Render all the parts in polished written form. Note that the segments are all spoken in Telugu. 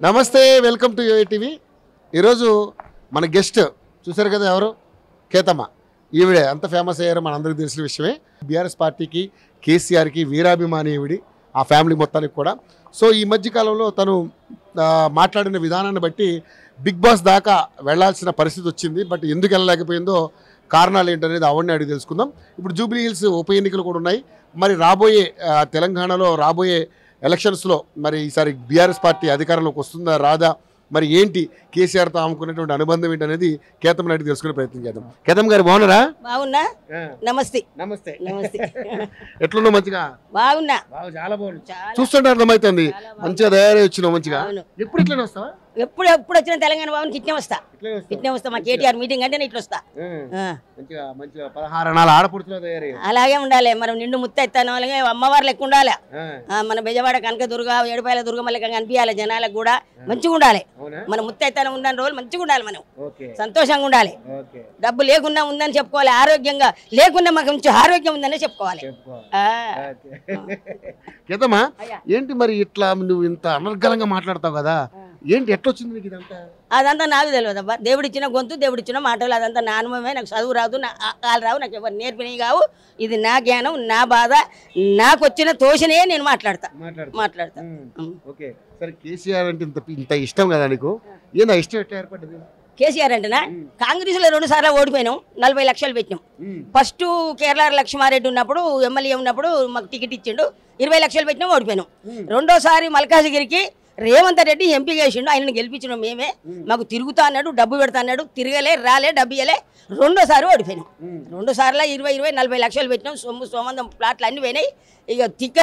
నమస్తే, వెల్కమ్ టు యూఏ టీవీ. ఈరోజు మన గెస్ట్ చూశారు కదా, ఎవరు? కేతమ్మ. ఈవిడే అంత ఫేమస్ అయ్యారు, మనందరికీ తెలిసిన విషయమే. బీఆర్ఎస్ పార్టీకి, కేసీఆర్కి వీరాభిమాని ఈవిడి, ఆ ఫ్యామిలీ మొత్తానికి కూడా. సో ఈ మధ్యకాలంలో తను మాట్లాడిన విధానాన్ని బట్టి బిగ్ బాస్ దాకా వెళ్లాల్సిన పరిస్థితి వచ్చింది. బట్ ఎందుకు వెళ్ళలేకపోయిందో, కారణాలు ఏంటనేది అవన్నీ అడిగి తెలుసుకుందాం. ఇప్పుడు జూబ్లీ హిల్స్ ఉప ఎన్నికలు కూడా ఉన్నాయి. మరి రాబోయే తెలంగాణలో రాబోయే ఎలక్షన్స్లో మరి ఈసారి బీఆర్ఎస్ పార్టీ అధికారంలోకి వస్తుందా రాదా, మరి ఏంటి కేసీఆర్తో ఆముకునేటువంటి అనుబంధం ఏంటనేది కేతమ్మ నాయుడు తెలుసుకునే ప్రయత్నం చేద్దాం. కేతమ్మ గారు బాగున్నారా? బాగున్నా. నమస్తే. నమస్తే. నమస్తే. ఎట్లున్నావు? మంచిగా బాగున్నా. చాలా బాగుంది. చూస్తుంటే అర్థమవుతుంది మంచిగా తయారై వచ్చినావు. మంచిగా. ఎప్పుడు ఇట్లా వస్తావా? ఎప్పుడు వచ్చిన తెలంగాణ భవన్కి ఇట్నే వస్తా. మా కేటీఆర్ మీటింగ్ అంటే ఇట్లా వస్తా. మంచిగా 16 అనాల ఆడపడుతున్నా తయారై. అలాగే ఉండాలి. మనం నిండు ముత్తైతాను, అలాగే అమ్మవారు లెక్క ఉండాలి. మన బెజవాడ కనక దుర్గ, ఏడుపాయల దుర్గమ్మ లెక్క కనిపించాలి. జనాలకు కూడా మంచిగా ఉండాలి. మన ముత్తైతాను ఉన్న రోజులు మంచిగా ఉండాలి. మనం సంతోషంగా ఉండాలి. డబ్బు లేకున్నా ఉందని చెప్పుకోవాలి, ఆరోగ్యంగా లేకున్నా మాకు మంచి ఆరోగ్యం ఉందని చెప్పుకోవాలి. కేతమ్మా, ఏంటి మరి ఇట్లా నువ్వు ఇంత అనర్గళంగా మాట్లాడతావు కదా, ఏంటి ఎట్లొచ్చింది నీకు ఇదంతా? అదంతా నాకు తెలియదు అబ్బా. దేవుడిచ్చిన గొంతు, దేవుడిచ్చిన మాటలు, అదంతా నా అనుభవమే. నాకు చదువు రాదు, కాలు రావు, నాకు ఎవరు నేర్పినవి కావు. ఇది నా జ్ఞానం, నా బాధ, నాకు వచ్చిన తోషనే నేను మాట్లాడతా. ఓకే, సరే. కేసీఆర్ అంటే ఇంత ఇష్టం కదా నీకు, ఏందా ఇష్టం ఎట్లా ఏర్పడ్డది? కేసీఆర్ అంటేనా, కాంగ్రెస్ లో 2 సార్లు ఓడిపోయినాం. 40 లక్షలు పెట్టినాం. ఫస్ట్ కేరళ లక్ష్మారెడ్డి ఉన్నప్పుడు, ఎమ్మెల్యే ఉన్నప్పుడు మాకు టికెట్ ఇచ్చిండు. 20 లక్షలు పెట్టినాం, ఓడిపోయినాం. రెండోసారి మల్కాజిగిరికి రేవంత్ రెడ్డి ఎంపీ చేసిండు, ఆయనను గెలిపించడం మేమే. మాకు తిరుగుతా అన్నాడు, డబ్బు పెడతా అన్నాడు, తిరగలే, రాలే, డబ్బు ఇయ్యలే. రెండోసారి ఓడిపోయినాం. 2 సార్లు 20, 40 లక్షలు పెట్టినాం. సోమందం ప్లాట్లు అన్ని పోయినాయి. ఇక తిక్క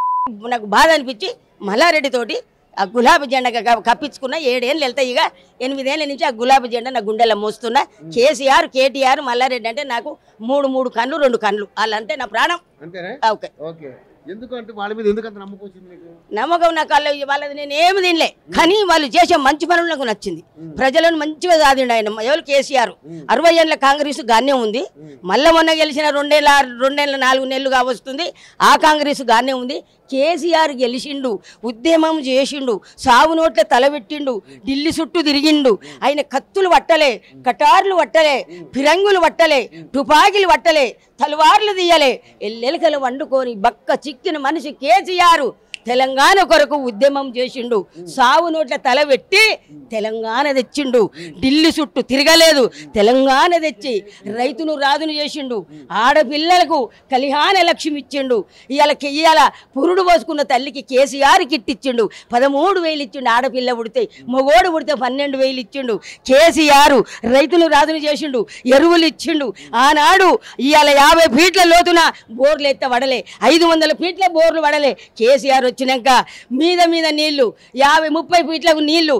నాకు బాధ అనిపించి మల్లారెడ్డితోటి ఆ గులాబీ జెండా కప్పించుకున్నా. 7 ఏళ్ళు వెళ్తాయి. ఇక 8 ఏళ్ళ నుంచి ఆ గులాబీ జెండా నా గుండెల్లో మోస్తున్నా. కేసీఆర్, కేటీఆర్, మల్లారెడ్డి అంటే నాకు 3 కళ్ళు, 2 కళ్ళు. వాళ్ళంటే నా ప్రాణం. ఓకే. ఎందుకంటే వాళ్ళ మీద ఎందుకంత నమ్మకం వచ్చింది మీకు? నమ్మకం నాకు వాళ్ళది నేను ఏమి తినలే, కానీ వాళ్ళు చేసే మంచి పనులు నాకు నచ్చింది. ప్రజలను మంచిగా సాధిండు ఆయన. ఎవరు? కేసీఆర్. 60 ఏళ్ళ కాంగ్రెస్ గానే ఉంది. మళ్ళీ మొన్న గెలిచిన 2 4 నెలలుగా వస్తుంది, ఆ కాంగ్రెస్ గానే ఉంది. కేసీఆర్ గెలిచిండు, ఉద్యమం చేసిండు, సాగు నోట్ల తలబెట్టిండు, ఢిల్లీ చుట్టూ తిరిగిండు. ఆయన కత్తులు పట్టలే, కటార్లు పట్టలే, ఫిరంగులు పట్టలే, తుపాకీలు పట్టలే, తలవార్లు తీయలే. ఎల్లెలకలు వండుకొని బక్క చిక్కిన మనిషి కేసీఆర్ తెలంగాణ కొరకు ఉద్యమం చేసిండు. సాగు నోట్ల తలబెట్టి తెలంగాణ తెచ్చిండు. ఢిల్లీ చుట్టూ తిరగలేదు, తెలంగాణ తెచ్చి రైతును రాజును చేసిండు. ఆడపిల్లలకు కళ్యాణ లక్ష్మి ఇచ్చిండు. ఇవాళ పురుడు పోసుకున్న తల్లికి కేసీఆర్ కిట్ ఇచ్చిండు. 13,000 ఇచ్చిండు. ఆడపిల్ల పుడితే, మగోడు పుడితే 12,000 ఇచ్చిండు. కేసీఆర్ రైతును రాజును చేసిండు, ఎరువులు ఇచ్చిండు. ఆనాడు ఇవాళ 50 ఫీట్ల లోతున బోర్లు ఎత్త వడలే, 500 ఫీట్ల బోర్లు వడలే. కేసీఆర్ వచ్చినాక మీద నీళ్లు, 50-30 ఫీట్లకు నీళ్లు,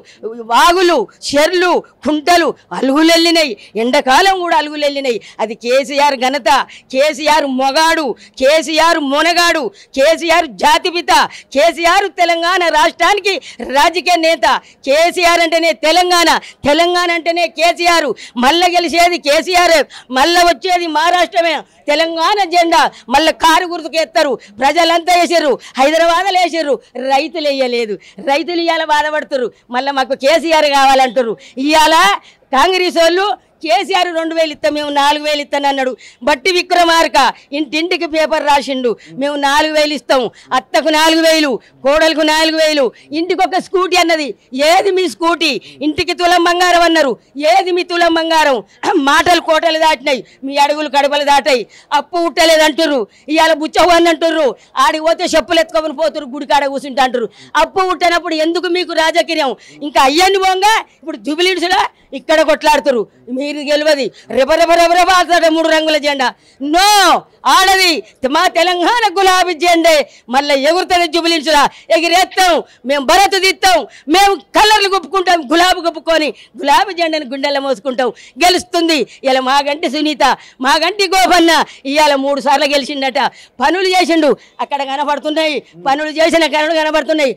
వాగులు, చెర్లు, కుంటలు అలుగులు వెళ్ళినాయి. ఎండాకాలం కూడా అలుగులు వెళ్ళినాయి. అది కేసీఆర్ ఘనత. కేసీఆర్ మొగాడు, కేసీఆర్ మొనగాడు, కేసీఆర్ జాతిపిత, కేసీఆర్ తెలంగాణ రాష్ట్రానికి రాజకీయ నేత. కేసీఆర్ అంటేనే తెలంగాణ, తెలంగాణ అంటేనే కేసీఆర్. మళ్ళా గెలిచేది కేసీఆర్, మళ్ళా వచ్చేది మహారాష్ట్రమే. తెలంగాణ జెండా మళ్ళీ కారు గుర్తుకు ఎత్తారు. ప్రజలంతా వేసారు, హైదరాబాద్లో వేసారు, రైతులు వేయలేదు. రైతులు ఇవాళ బాధపడుతున్నారు. మళ్ళీ మాకు కేసీఆర్ కావాలంటారు. ఇవాళ కాంగ్రెస్ వాళ్ళు కేసీఆర్ 2,000 ఇస్తాం, మేము 4,000 ఇస్తాను అన్నాడు. బట్టి విక్రమార్క ఇంటింటికి పేపర్ రాసిండు, మేము 4,000 ఇస్తాం, అత్తకు 4,000, కోడలకు 4,000, ఇంటికి ఒక స్కూటీ అన్నది. ఏది మీ స్కూటీ? ఇంటికి తులం బంగారం అన్నారు. ఏది మీ తులం బంగారం? మాటలు కోటలు దాటినాయి, మీ అడుగులు కడపలు దాటాయి. అప్పు ఉట్టలేదు అంటుర్రు. ఇవాళ బుచ్చవు అని అంటుర్రు. ఆడికి పోతే చెప్పులు ఎత్తుకొని పోతురు, గుడికాడ కూర్చుంటా అంటారు. అప్పు ఉట్టనప్పుడు ఎందుకు మీకు రాజకీయం? ఇంకా అయ్యని పోగా ఇప్పుడు జూబిలీహిల్స్లో ఇక్కడ కొట్లాడుతురు. మీరు గెలవది రెబరెబరెబరెబా 3 రంగుల జెండా. నో, ఆడది మా తెలంగాణ గులాబీ జెండే. మళ్ళీ ఎగురుతుంది జూబిలీహిల్స్లా, ఎగిరేస్తాం, మేము భరత్ తీస్తాం, మేము కలర్లు గుప్పుకుంటాం, గులాబీ గుప్పుకొని గులాబీ జెండాని గుండెల్లో మోసుకుంటాం. గెలుస్తుంది. ఇలా మాగంటి సునీత, మాగంటి గోపన్న ఇవాళ 3 సార్లు గెలిచిండట. పనులు చేసిండు, అక్కడ కనబడుతున్నాయి. పనులు చేసిన కనులు కనబడుతున్నాయి.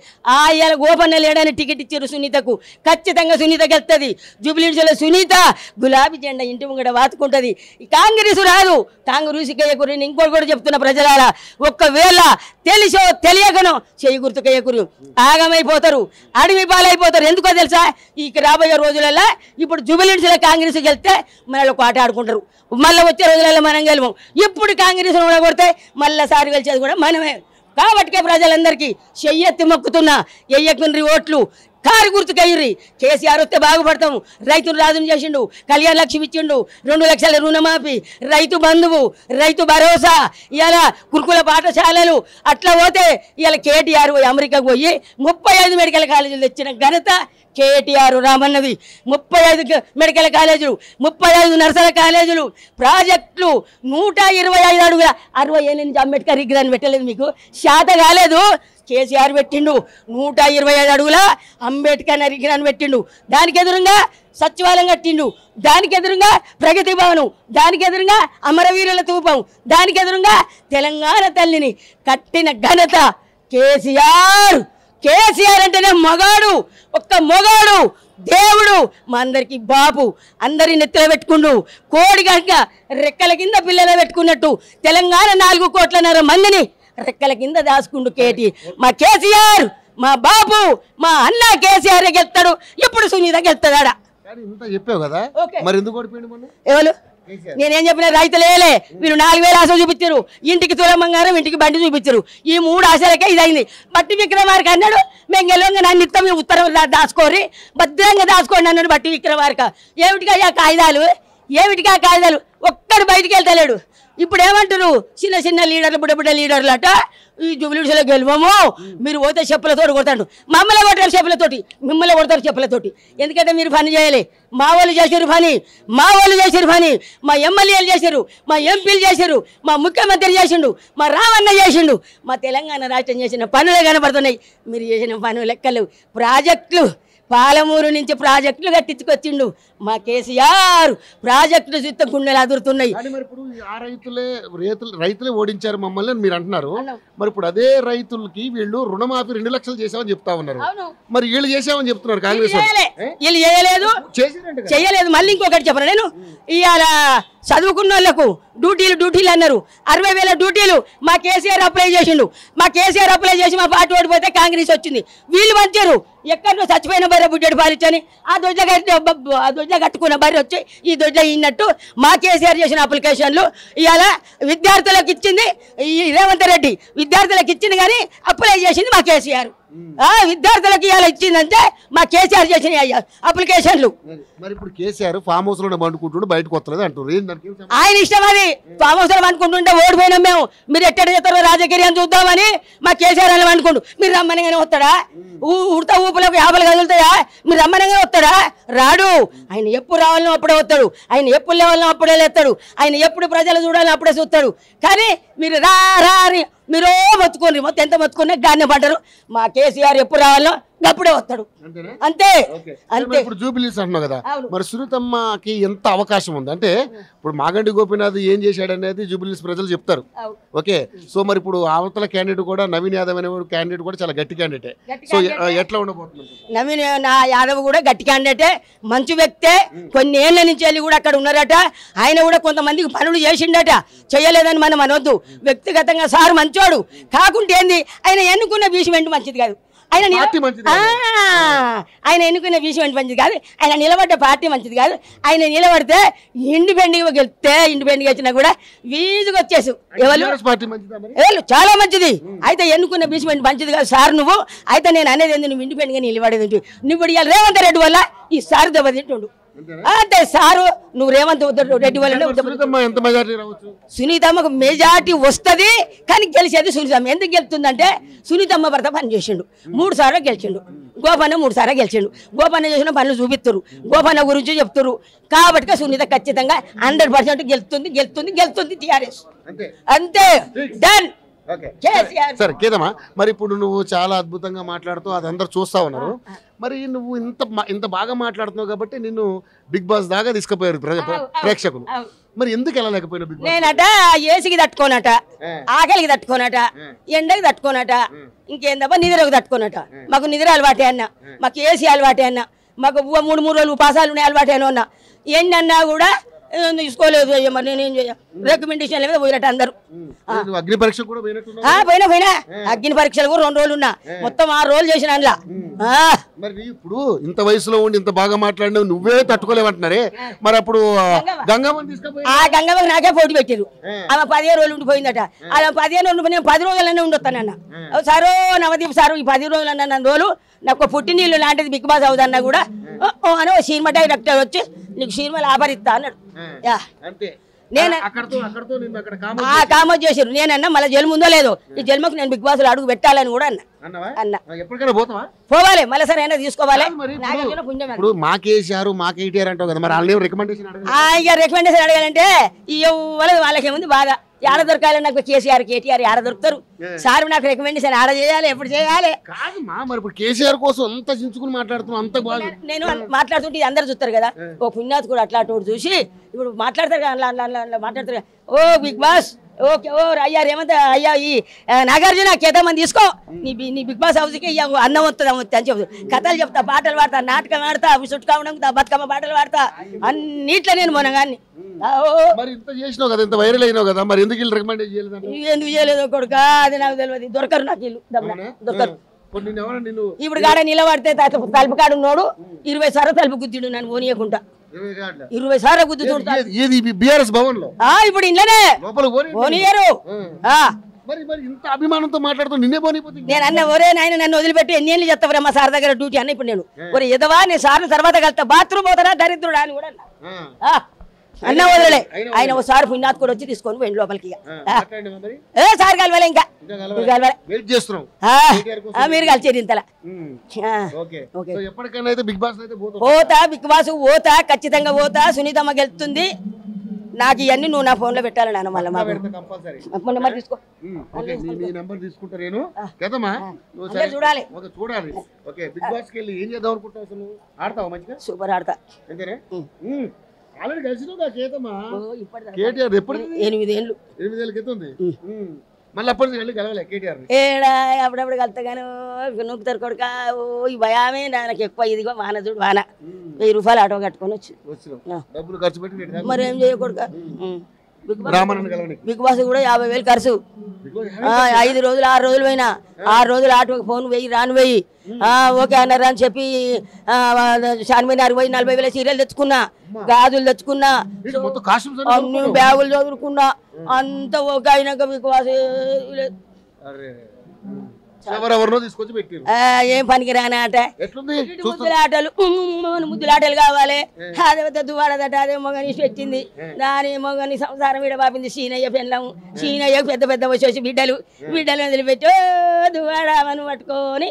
ఇవాళ గోపన్న లేడని టికెట్ ఇచ్చారు సునీతకు. ఖచ్చితంగా సునీత గెలుస్తుంది. జూబిలీహిల్స్లో సునీత గులాబీ గులాబీ జెండా ఇంటి ముంగట వాతుకుంటది. కాంగ్రెస్ రాదు. కాంగ్రెస్ కేయకురు. ఇంకోటి కూడా చెప్తున్న ప్రజలారా, ఒక్కవేళ తెలిసో తెలియకనో చేయి గుర్తు కేయకురు ఆగమైపోతారు, అడవి పాలైపోతారు. ఎందుకో తెలుసా, ఈ రాబోయే రోజులలో ఇప్పుడు జూబిలీహిల్స్లో కాంగ్రెస్ గెలిస్తే మళ్ళీ ఒక ఆట ఆడుకుంటారు. మళ్ళీ వచ్చే రోజులలో మనం గెలము. ఇప్పుడు కాంగ్రెస్ కూడా కొడితే మళ్ళీ సారి గెలిచేది కూడా మనమే. కాబట్టి ప్రజలందరికీ చెయ్యెత్తి మొక్కుతున్నా, ఎయ్యకుండ్రి ఓట్లు, కారు గుర్తుకయ్యి. కేసీఆర్ వస్తే బాగుపడతాము. రైతును రాజును చేసిండు, కళ్యాణ లక్ష్మి ఇచ్చిండు, 2 లక్షల రుణమాఫీ, రైతు బంధువు, రైతు భరోసా, ఇలా గురుకుల పాఠశాలలు. అట్లా పోతే ఇలా కేటీఆర్ అమెరికాకు పోయి 35 మెడికల్ కాలేజీలు తెచ్చిన ఘనత కేటీఆర్ రామన్నది. 35 మెడికల్ కాలేజీలు, 35 నర్సరీ కాలేజీలు, ప్రాజెక్టులు, 125 అడుగుల 60 ఏళ్ళ నుంచి అంబేద్కర్ విగ్రహాన్ని పెట్టలేదు. మీకు శాత కాలేదు. కేసీఆర్ పెట్టిండు 125 అడుగుల అంబేద్కర్ విగ్రహాన్ని పెట్టిండు. దానికి ఎదురుగా సచివాలయం కట్టిండు, దానికి ఎదురుగా ప్రగతి భవనం, దానికి ఎదురుగా అమరవీరుల తూపం, దానికి ఎదురుగా తెలంగాణ తల్లిని కట్టిన ఘనత కేసీఆర్. కేసీఆర్ అంటేనే మొగాడు, ఒక్క మొగాడు, దేవుడు, మా అందరికి బాబు. అందరి నెత్తిలో పెట్టుకుండు. కోడి కనుక రెక్కల కింద పిల్లలు పెట్టుకున్నట్టు తెలంగాణ 4.5 కోట్ల మందిని రెక్కల కింద దాచుకుండు కేటీ. మా కేసీఆర్, మా బాబు, మా అన్న కేసీఆర్ గెలుస్తాడు. ఎప్పుడు సునీత గెలుస్తాడా? చెప్పావు కదా, మరి ఎందుకు ఓడిపోయిండు మొన్న? ఎవరు? నేనేం చెప్పిన, రైతులేలే. వీళ్ళు 4000 ఆశ చూపించారు, ఇంటికి తులం బంగారం, ఇంటికి బండి చూపించారు. ఈ 3 ఆశలకే ఇదైంది. బట్టి విక్రమార్క అన్నాడు, మేము గెలవంగా నన్ను ఇస్తాం, ఉత్తరం దాచుకోరి, భద్రంగా దాచుకోండి అన్నాడు బట్టి విక్రమార్క. ఏమిటికయ్యా కాగితాలు, ఏమిటికా కాగితాలు? ఒక్కడు బయటికి వెళ్తలేడు. ఇప్పుడు ఏమంటారు, చిన్న చిన్న లీడర్లు, బుడ్డ లీడర్లు అట, ఈ జూబిలీహిల్స్లో గెలవము, మీరు పోతే చెప్పులతో కొడతాడు. మమ్మల్ని కొడతారు చెప్పులతోటి, మిమ్మల్ని కొడతారు చెప్పులతోటి. ఎందుకంటే మీరు పని చేయాలి. మా వాళ్ళు చేసారు పని, మా వాళ్ళు చేసారు పని, మా ఎమ్మెల్యేలు చేశారు, మా ఎంపీలు చేశారు, మా ముఖ్యమంత్రి చేసిండు, మా రామన్న చేసిండు, మా తెలంగాణ రాష్ట్రం చేసిన పనులే కనబడుతున్నాయి. మీరు చేసిన పనులు లెక్కలు. ప్రాజెక్టులు, పాలమూరు నుంచి ప్రాజెక్టులు కట్టించుకొచ్చిండు మా కేసీఆర్. ప్రాజెక్టులు చూస్తే గుండెలు అదురుతున్నాయి. రైతులే ఓడించారు మమ్మల్ని అని మీరు అంటున్నారు. మరి ఇప్పుడు అదే రైతులకి వీళ్ళు రుణమాఫీ 2 లక్షలు చేసామని చెప్తా ఉన్నారు. మరి వీళ్ళు చేసామని చెప్తున్నారు కాంగ్రెస్. వీళ్ళు చేయలేదు. మళ్ళీ ఇంకొకటి చెప్పను నేను, ఇవాళ చదువుకున్న వాళ్ళకు డ్యూటీలు అన్నారు. 60,000 డ్యూటీలు మా కేసీఆర్ అప్లై చేసిండు. మా కేసీఆర్ అప్లై చేసి మా పార్టీ ఓడిపోతే కాంగ్రెస్ వచ్చింది. వీళ్ళు మంచారు. ఎక్కడో చచ్చిపోయిన బర్రె బుడ్డెడు పాలిచ్చని ఆ దొడ్డ కట్టుకున్న బర్రె వచ్చి ఈ దొడ్డ ఇన్నట్టు మా కేసీఆర్ చేసిన అప్లికేషన్లు ఇవాళ విద్యార్థులకు ఇచ్చింది ఈ రేవంత్ రెడ్డి. విద్యార్థులకు ఇచ్చింది కానీ అప్లై చేసింది మా కేసీఆర్. విద్యార్థులకు ఇవాళ ఇచ్చిందంటే మా కేసీఆర్ చేసిన అప్లికేషన్లు. మరి ఇప్పుడు కేసీఆర్ ఫామ్ హౌస్ లో పండుకుంటుండే బయటకు వస్తలేదు అంటారు. ఆయన ఇష్టం అది. ఫామ్ హౌస్ లో పండుకుంటుంటే ఓడిపోయినాం మేము. మీరు ఎక్కడ చేస్తారో రాజకీయం చూద్దామని మా కేసీఆర్ అని పండుకుంటు. మీరు రమ్మనగానే వస్తాడా? ఉడతా ఊపులకు 50 కదులుతాయా? మీరు రమ్మనగానే వస్తాడా? రాడు. ఆయన ఎప్పుడు రావాలనో అప్పుడే వస్తాడు, ఆయన ఎప్పుడు లేవాలనో అప్పుడే లేస్తాడు, ఆయన ఎప్పుడు ప్రజలు చూడాలని అప్పుడే చూస్తాడు. కానీ మీరు రారి మీరు మొత్తుకోండి, మొత్తం ఎంత మొత్తుకున్నా గానే పడ్డారు. మా కేసీఆర్ ఎప్పుడు రావాలో అప్పుడే వస్తాడు. అంతే అంతే. ఇప్పుడు జూబిలీస్ అంటున్నావు కదా, మరి సునీతమ్మకి ఎంత అవకాశం ఉంది అంటే ఇప్పుడు మాగంటి గోపీనాథ్ ఏం చేశాడు అనేది జూబిలీస్ ప్రజలు చెప్తారు. ఓకే, సో మరి ఇప్పుడు అవతల క్యాండిడేట్ కూడా నవీన్ యాదవ్ అనే క్యాండిడేట్ కూడా చాలా గట్టి క్యాండిడేటే. సో ఎట్లా ఉండబోతుంది? నవీన్ యాదవ్ కూడా గట్టి క్యాండిడేటే, మంచి వ్యక్తే. కొన్ని ఏళ్ల నుంచి వెళ్ళి కూడా అక్కడ ఉన్నారట. ఆయన కూడా కొంతమందికి పనులు చేసిండట, చేయలేదని మనం అనొద్దు. వ్యక్తిగతంగా సార్ మంచోడు. కాకుంటే ఏంది, ఆయన ఎన్నుకున్న విషయం మంచిది కాదు. ఆయన ఎన్నుకునే విషయం మంచిది కాదు. ఆయన నిలబడ్డ పార్టీ మంచిది కాదు. ఆయన నిలబడితే ఇండిపెండెంట్గా గెలిస్తే, ఇండిపెండెంట్గా వచ్చినా కూడా వీధికి వచ్చేసి ఎవరు చాలా మంచిది. అయితే ఎన్నుకున్న విషయం మంచిది కాదు సార్ నువ్వు. అయితే నేను అనేది ఏంది, నువ్వు ఇండిపెండెంట్గా నిలబడేది. నువ్వు ఇప్పుడు రేవంత్ రెడ్డి వల్ల ఈ సార్ దెబ్బతింటుండు. అంటే సారు నువ్వు రేవంత్ రెడ్డి వల్ల సునీతమ్మకు మెజార్టీ వస్తుంది. కానీ గెలిచేది సునీతమ్మ. ఎందుకు గెలుతుందంటే సునీతమ్మ భర్త పని చేసిండు, 3 సార్లు గెలిచిండు. గోపన్న 3 సార్లు గెలిచిండు. గోపన్న చేసిన పనులు చూపిస్తారు, గోపన్న గురించి చెప్తారు. కాబట్టి సునీత ఖచ్చితంగా 100% గెలుతుంది టీఆర్ఎస్. అంతే, డన్. సరే కేదమ్మా, మరి ఇప్పుడు నువ్వు చాలా అద్భుతంగా మాట్లాడుతూ అది అందరు చూస్తా ఉన్నారు. మరి నువ్వు ఇంత బాగా మాట్లాడుతున్నావు కాబట్టి నిన్ను బిగ్ బాస్ దాకా తీసుకుపోయారు ప్రేక్షకులు. మరి ఎందుకు వెళ్ళలేకపోయినా బిగ్ బాస్? నేనట ఏసీకి తట్టుకోనట, ఆకలికి తట్టుకోనట, ఎండకి తట్టుకోనట, ఇంకేందబ్బా నిద్రకు తట్టుకోనట. మాకు నిద్ర అలవాటే అన్న, మాకు ఏసీ అలవాటే అన్న, మాకు 3 రోజులు ఉపాసాలు ఉన్నాయి అలవాటే అన్న. ఏంటన్నా కూడా తీసుకోలేదు. మరి నేనేం చేయ రికమెండేషన్ మీద పోయినట్టు అందరూ. అగ్ని పరీక్ష కూడా పోయినా అగ్ని పరీక్షలు కూడా 2 రోజులు ఉన్నా, మొత్తం 6 రోజులు చేసిన అందులో. మరి ఇప్పుడు ఇంత వయసులో ఉండి ఇంత బాగా మాట్లాడినావు, నువ్వే తట్టుకోలేమంటున్నారే. మరి అప్పుడు గంగమ్మని తీసుకుపోయి గంగమ్మకి నాకే పోటీ పెట్టారు. ఆమె 15 రోజులు ఉండిపోయిందట. అలా 15 రోజులు నేను 10 రోజులనే ఉండొస్తానన్న. సారో నవదీప్ సారు, ఈ 10 రోజులు అన్న రోజులు నాకు పుట్టినీళ్ళు లాంటిది బిగ్ బాస్ అవుదన్నా కూడా అని ఓ సినిమా డైరెక్టర్ వచ్చి నీకు సినిమాలు ఆభరిస్తా అన్నాడు. నేను కామోజ్ చేసారు. నేనన్నా మళ్ళీ జన్మ ఉందో లేదో, ఈ జన్మకు నేను బిగ్ బాస్ లో అడుగు పెట్టాలని కూడా అన్నా. పోవాలి మళ్ళీ సరే అయినా తీసుకోవాలి. ఇప్పుడు మాకేసారు మాకేసారు అంటావు కదా, మరి వాళ్ళు రికమెండేషన్ ఇక రికమెండేషన్ అడగాలంటే వాళ్ళకేముంది బాగా ఆడ దొరకాలి. నాకు కేసీఆర్ కేటీఆర్ ఆడ దొరుకుతారు. సార్ నాకు రికమెండేషన్ ఆడ చేయాలి, ఎప్పుడు చేయాలి. కాదు మరి ఇప్పుడు కేసీఆర్ కోసం అంత చించుకుని మాట్లాడుతున్నాం, అంత బాగా నేను మాట్లాడుతుంటే అందరు చూస్తారు కదా. ఓ పుణ్యాత్ కూడా అట్లా చూసి ఇప్పుడు మాట్లాడతారు కదా, అట్లా మాట్లాడతారు. ఓ బిగ్ బాస్ ఓకే, ఓ అయ్యా రేమంత అయ్యా ఈ నాగార్జున కేతమని తీసుకో, నీ బిగ్ బాస్ హౌస్కి అన్నం వస్తుంది అని చెప్తారు. కథలు చెప్తా, పాటలు పాడతా, నాటకం ఆడతా, చుట్టుకా ఉండతా, బతుకమ్మ పాటలు పాడతా, అన్నిట్లో నేను మొనగాన్ని. మరి ఇంత చేసినావు కదా, ఇంత వైరల్ అయినావు కదా, మరి ఎందుకు రికమెండ్ చేయలేదు? ఎందుకు చేయలేదు కొడుక, అది నాకు తెలియదు. దొరకరు నాకు ఇల్లు దొరకరు. ఇప్పుడు కాడ నిలబడితే తలుపు కాడు నోడు 20 సార్లు తలుపు గుద్దిడు నన్ను పోనీయకుండా. 20 సార్లు గుద్దుతుంటారు ఇప్పుడు ఇంట్లోనే పోనీయరు. అభిమానంతో మాట్లాడుతూ నిన్నే పోనీపోతుంది. నేను అన్న ఒరే నాయన నన్ను వదిలిపెట్టి ఎన్నేళ్ళు చెప్తావరా మా సార్ దగ్గర డ్యూటీ అన్న. ఇప్పుడు నేను ఒరే ఎదవా నేను సార్లు తర్వాత కలుతా, బాత్రూమ్ పోతారా దరిద్రుడా అని కూడా అన్న వదలలే. ఆయన ఒకసారి పుణ్యాత్ కూడా వచ్చి తీసుకొని పోయింది లోపలికి. సార్ కలవలే, ఇంకా మీరు కలిసేది ఇంతలా. పోతా బిగ్ బాస్ పోతా, ఖచ్చితంగా పోతా. సునీతమ్మ గెలుస్తుంది. నాకు ఇవన్నీ నువ్వు నా ఫోన్ లో పెట్టాలి నాన్న. మళ్ళీ తీసుకో చూడాలి. సూపర్ ఆడతా. 8 ఏళ్ళు మళ్ళీ ఏడా అప్పుడప్పుడు కలుతా కానీ నూపుతారు కొడుక. ఈ భయమే నాకు ఎక్కువ. ఇదిగో వాన చూడు, వాన 1000 రూపాయలు ఆటో కట్టుకొని వచ్చి మరి ఏం చేయకూడక. బిగ్ బాస్ కూడా 50,000 ఖర్చు. 5 రోజులు 6 రోజులు పోయినా, 6 రోజులు ఆటోకి ఫోన్ వెయ్యి రాను వెయ్యి. ఓకే అన్నారు అని చెప్పి చార్మినార్ పోయి 40,000 చీరలు తెచ్చుకున్నా, గాజులు తెచ్చుకున్నా, అన్ని బ్యాగులు చదువుకున్నా. అంత ఓకే అయినాక బిగ్ బాస్ ఏం పనికి రాని ఆట. ముద్దులాటలు ముద్దులాటలు కావాలి. అదే దువాడదట, అదే మొగని పెట్టింది. దాని మొగని సంసారం విడబాపింది. సీనయ్య పెళ్ళం, సీనయ్య పెద్ద పెద్ద వచ్చేసి బిడ్డలు వదిలిపెట్టి దువాడమని పట్టుకొని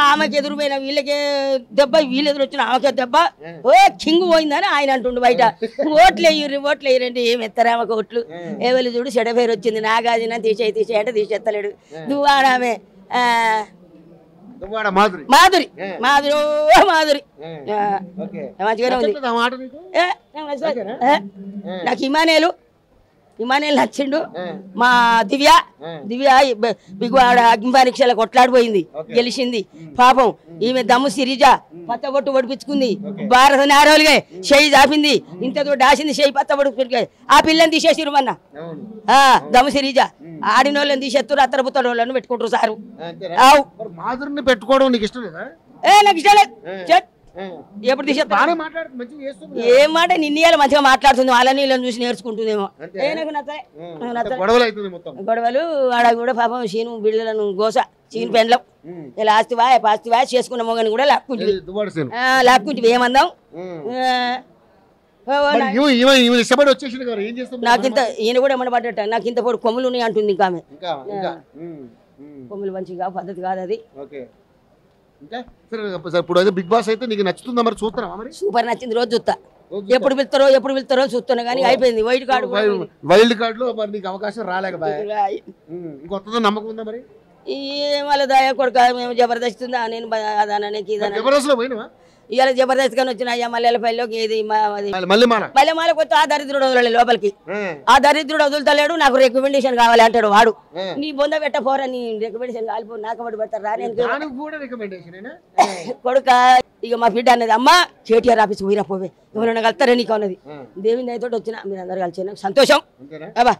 ఆమెకి ఎదురుపోయిన వీళ్ళకే దెబ్బ, వీళ్ళు ఎదురు వచ్చిన ఆమెకే దెబ్బ. కింగ్ పోయిందని ఆయన అంటుండు బయట. ఓట్లు వేయరండి. ఏం ఎత్తారు ఆమెకు ఓట్లు? ఎవరు చూడు చెడ పేరు వచ్చింది. నాగార్జున తీసేయి అంటే తీసేస్తలేడు. దువాడామే మాధురి మంచిగానే ఉంది. నాకు హిమానేలు నచ్చిండు. మా దివ్య అగ్ని పరీక్షల కొట్లాడిపోయింది, గెలిచింది. పాపం ఈమె దమ్ము సిరిజ పత్తబొట్టు ఒడిపించుకుంది. భారత నారోలుగా చెయ్యి దాపింది, ఇంతతో డాసింది చెయ్యి పత్తబొట్టు. ఆ పిల్లని తీసేసిరు మొన్న దమ్ము సిరిజ. ఆడినోళ్ళని తీసేస్తారు, అత్తరపుత్తడు వాళ్ళని పెట్టుకుంటారు సారు. మాధురిని పెట్టుకోవడం నీకు ఇష్టం లేదా? నాకు ఇష్టం లేదు. ఎప్పుడు తీసేస్తా ఏం మాట నిన్నయాలు మంచిగా మాట్లాడుతుంది. వాళ్ళని వీళ్ళని చూసి నేర్చుకుంటుందేమో. గొడవలు ఆడ కూడా పాపం సీను బిడ్డలను గోస సీను పెండ్లం ఇలా ఆస్తివా చేసుకున్న మొగని కూడా లాక్కుంటే ఏమందాం. నాకింత ఈయన కూడా ఏమన్నా పడ్డట. నాకు ఇంత పొడి కొమ్ములు ఉన్నాయి అంటుంది. ఇంకా ఆమె కొమ్ములు మంచిగా పద్ధతి కాదు అది. ఇప్పుడు అయితే బిగ్ బాస్ అయితే నీకు నచ్చుతుందా? మరి చూస్తారా? మరి సూపర్ నచ్చింది. రోజు చూస్తా. ఎప్పుడు పిలుస్తారో చూస్తున్నా కానీ అయిపోయింది. వైల్డ్ కార్డు లో మరి నీకు అవకాశం రాలేకపోయా. ఇంకొక నమ్మకం ఉందా? మరి వాళ్ళ దయ కొడుక మేము జబర్దస్తుందా నేను అదానికి ఇవాళ జబర్దస్త్ గాని వచ్చిన అయ్యా మల్లెలపల్లిలోకి ఏది మల్లెమాలకు వచ్చి ఆ దరిద్రుడు వదలలే లోపలికి. ఆ దరిద్రుడు వదులుతలేడు. నాకు రికమెండేషన్ కావాలి అంటాడు వాడు. నీ బొంద పెట్టపోరా, నీ రికమెండేషన్ కాలిపో నాకు పెడతారు రా. నేను కొడుక ఇక మా బిడ్డ అన్నది అమ్మ కేటీఆర్ ఆఫీస్ పోయినా పోవే ఎవరైనా కలుతారా నీకు అన్నది దేవుని దయతో వచ్చిన మీరు అందరు కలిసి నాకు సంతోషం అబ్బా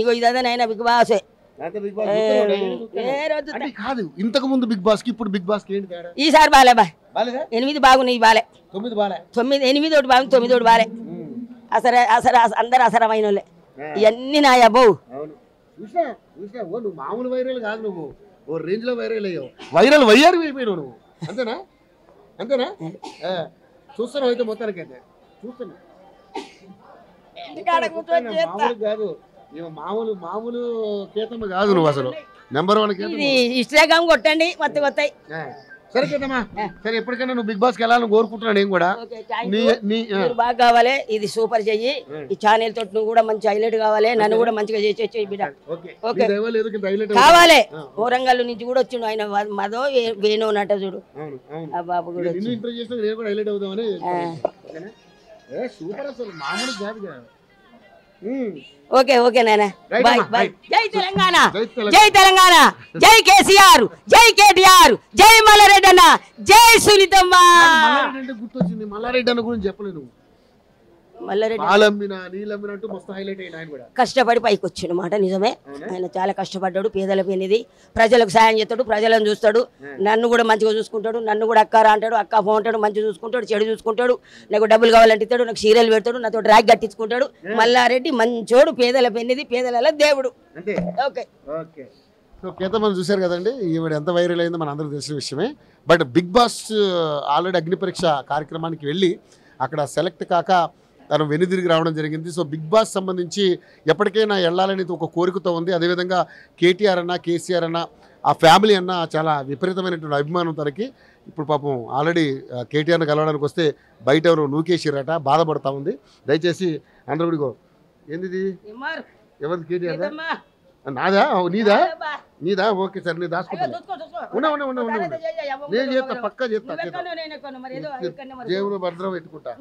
ఇగో ఇదే నాయన బిగ్ బాసే కాదు ఇంతకు ముందు బిగ్ బాస్ కి ఇప్పుడు బిగ్ బాస్ కి ఏంటి తేడా ఈసారి బాలే బా 8 బాగున్నాయి బాలే 8 ఒకటి బాగుంది 9 ఒకటి బాలే అందరు అసరమైన వాళ్ళే ఇవన్నీ నా అబ్బో నువ్వు మామూలు వైరల్ కాదు నువ్వు ఓ రేంజ్ లో వైరల్ అయ్యావు వైరల్ వయ్యారు అయిపోయావు నువ్వు అంతేనా అంతేనా చూస్తున్నావు అయితే మొత్తానికైతే చూస్తున్నా మామూలు కాదు మామూలు కేతమ్మ కాదు నువ్వు అసలు నెంబర్ 1 ఇన్స్టాగ్రామ్ కొట్టండి మొత్తం కొత్తాయి సరే కేతమ్మా సరే ఎప్పటికైనా నువ్వు బిగ్ బాస్ కి వెళ్ళాలని కోరుకుంటున్నాను నేను కూడా బాగా కావాలి ఇది సూపర్ చెయ్యి ఈ ఛానల్ తోటి నువ్వు కూడా మంచి హైలైట్ కావాలి నన్ను కూడా మంచిగా చేసి బిడ్డ కావాలి వరంగల్ నుంచి కూడా వచ్చిండు ఆయన మదో వేణు నట చూడు ఆ బాబు కూడా ఓకే ఓకే నాయనా బాయ్ బాయ్ జై తెలంగాణ జై తెలంగాణ జై కేసీఆర్ జై కేటీఆర్ జై మల్లారెడ్డి అన్న జై సునీతమ్మ గుర్తొచ్చింది మల్లారెడ్డి అన్న గురించి చెప్పలేదు కష్టపడి పైకి వచ్చిన మాట నిజమే ఆయన చాలా కష్టపడ్డాడు పేదల పెనిది ప్రజలకు సాయం చేస్తాడు ప్రజలను చూస్తాడు నన్ను కూడా మంచిగా చూసుకుంటాడు నన్ను కూడా అక్కారా అంటాడు అక్క ఫోన్ అంటాడు మంచిగా చూసుకుంటాడు చెడు చూసుకుంటాడు నాకు డబ్బులు కావాలంటే ఇస్తాడు నాకు సీరియల్ పెడతాడు నాతో ర్యాక్ కట్టించుకుంటాడు మల్లారెడ్డి మంచోడు పేదల పెనిది పేదల దేవుడు ఓకే సో కేతమ్మ చూశారు కదండి ఈవిడ ఎంత వైరల్ అయిందో మన అందరికీ తెలిసిన విషయమే బట్ బిగ్ బాస్ ఆల్రెడీ అగ్ని పరీక్ష కార్యక్రమానికి వెళ్ళి అక్కడ సెలెక్ట్ కాక తను వెనుదిరిగి రావడం జరిగింది సో బిగ్ బాస్ సంబంధించి ఎప్పటికైనా వెళ్ళాలని ఒక కోరికతో ఉంది అదేవిధంగా కేటీఆర్ అన్న కేసీఆర్ అన్న ఆ ఫ్యామిలీ అన్న చాలా విపరీతమైనటువంటి అభిమానం తనకి ఇప్పుడు పాపం ఆల్రెడీ కేటీఆర్ని కలవడానికి వస్తే బయట ఎవరు నూకేసిరట బాధపడతా ఉంది దయచేసి అందరూ ఏంది ఎవరిది కేటీఆర్ నాదా నీదా నీదా ఓకే సార్ నేను దాచుకుంటాను నేను చేస్తా పక్కా చేస్తా జేబులో భద్రం పెట్టుకుంటా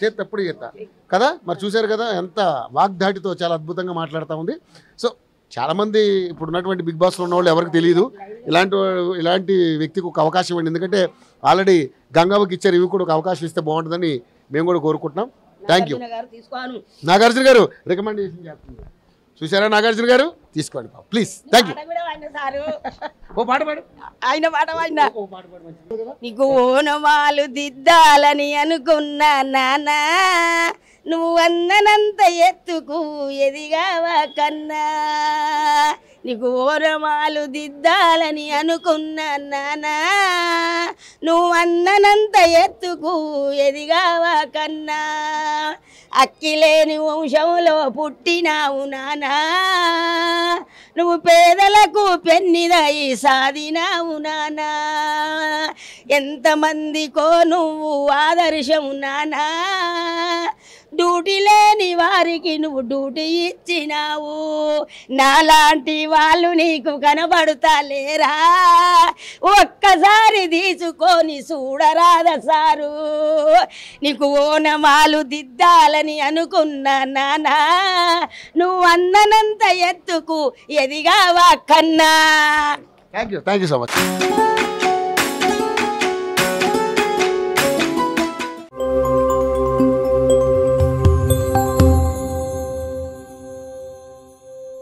చేస్తా ఎప్పుడు చేస్తా కదా మరి చూశారు కదా ఎంత వాగ్దాటితో చాలా అద్భుతంగా మాట్లాడుతూ ఉంది సో చాలామంది ఇప్పుడు ఉన్నటువంటి బిగ్ బాస్లో ఉన్న వాళ్ళు ఎవరికి తెలియదు ఇలాంటి వ్యక్తికి ఒక అవకాశం ఇవ్వండి ఎందుకంటే ఆల్రెడీ గంగావకి ఇచ్చారు ఇవి కూడా ఒక అవకాశం ఇస్తే బాగుంటుందని మేము కూడా కోరుకుంటున్నాం థ్యాంక్ యూ నాగార్జున గారు రికమెండేషన్ చేస్తున్నారు చూసారా నాగార్జున గారు తీసుకోండి ప్లీజ్ థ్యాంక్ యూ ఓ పాట పాడు ఆయన పాట పాడినా నీకు ఓనమాలు దిద్దాలని అనుకున్నా నానా నువ్వు అన్ననంత ఎత్తుకు ఎదిగావా కన్నా నీకు ఓనమాలు దిద్దాలని అనుకున్నా నానా నువ్వు అన్ననంత ఎత్తుకు ఎదిగావా కన్నా అక్కిలేని వంశంలో పుట్టినావు నానా నువ్వు పేదలకు పెన్నిదై సాధినావు నానా ఎంతమందికో నువ్వు ఆదర్శం నానా డ్యూటీ లేని వారికి నువ్వు డ్యూటీ ఇచ్చినావు నాలాంటి వాళ్ళు నీకు కనబడుతా లేరా ఒక్కసారి తీసుకొని చూడరాద సారు నీకు ఓనమాలు దిద్దాలని అనుకున్నా నానా నువ్వు అన్ననంత ఎత్తుకు ఎదిగావా కన్నా థ్యాంక్ యూ సో మచ్